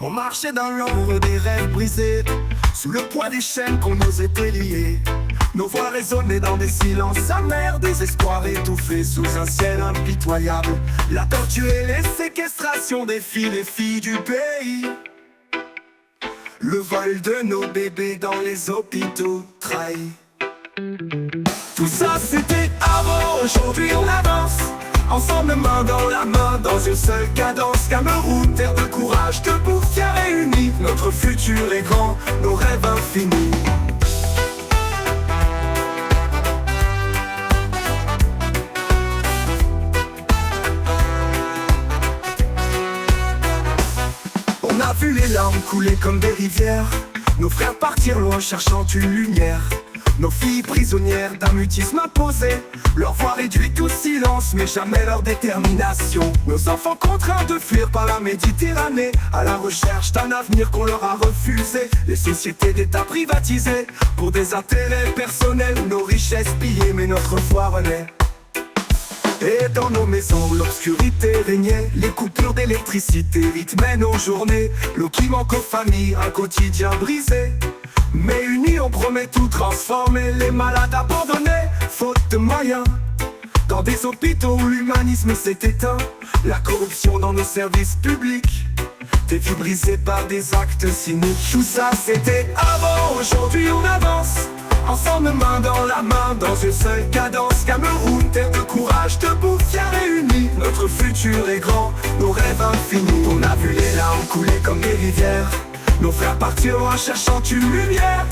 On marchait dans l'ombre des rêves brisés, sous le poids des chaînes qu'on osait lier. Nos voix résonnaient dans des silences amers, des espoirs étouffés sous un ciel impitoyable. La torture et les séquestrations des filles et filles du pays. Le vol de nos bébés dans les hôpitaux trahis. Tout ça c'était avant, aujourd'hui on avance. Ensemble main dans la main, dans une seule cadence. Cameroun, terre de courage, debout, fiers et unis. Notre futur est grand, nos rêves infinis. On a vu les larmes couler comme des rivières, nos frères partir loin cherchant une lumière. Nos filles prisonnières d'un mutisme imposé, leur voix réduite au silence, mais jamais leur détermination. Nos enfants contraints de fuir par la Méditerranée, à la recherche d'un avenir qu'on leur a refusé. Les sociétés d'État privatisées, pour des intérêts personnels, nos richesses pillées, mais notre foi renaît. Et dans nos maisons, l'obscurité régnait, les coupures d'électricité rythmaient nos journées. L'eau qui manque aux familles, un quotidien brisé. Mais unis on promet tout transformer, les malades abandonnés, faute de moyens. Dans des hôpitaux où l'humanisme s'est éteint, la corruption dans nos services publics, des vies brisées par des actes cyniques. Tout ça c'était avant, aujourd'hui on avance. Ensemble main dans la main, dans une seule cadence. Cameroun, terre de courage, debout, fiers et unis. Notre futur est grand, nos rêves infinis. On a vu les larmes couler comme des rivières, nos frères partir loin cherchant une lumière.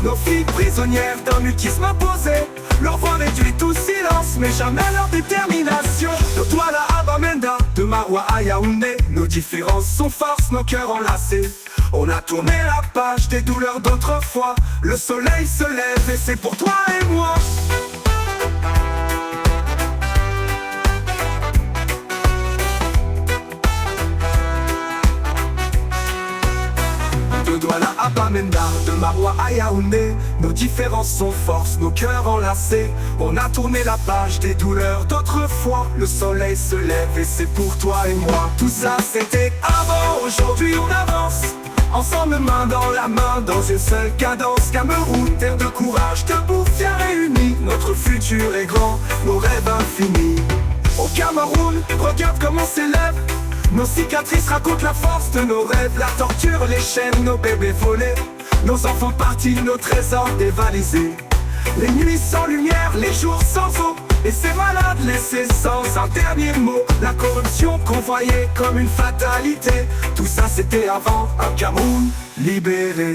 Nos filles prisonnières d'un mutisme imposé, leur voix réduite au silence, mais jamais leur détermination. De Douala à Bamenda, de Maroua à Yaoundé, nos différences sont force, nos cœurs enlacés. On a tourné la page des douleurs d'autrefois. Le soleil se lève et c'est pour toi et moi. De Douala à Bamenda, de Maroua à Yaoundé, nos différences sont force, nos cœurs enlacés. On a tourné la page des douleurs d'autrefois. Le soleil se lève et c'est pour toi et moi. Tout ça c'était avant, aujourd'hui on avance. Ensemble main dans la main, dans une seule cadence. Cameroun, terre de courage, debout, fiers et unis. Notre futur est grand, nos rêves infinis. Au Cameroun, regarde comment s'élève. Nos cicatrices racontent la force de nos rêves. La torture, les chaînes, nos bébés volés. Nos enfants partis, nos trésors dévalisés. Les nuits sans lumière, les jours sans eau. Et ces malades laissés sans un dernier mot. La corruption qu'on voyait comme une fatalité. Tout ça c'était avant un Cameroun libéré.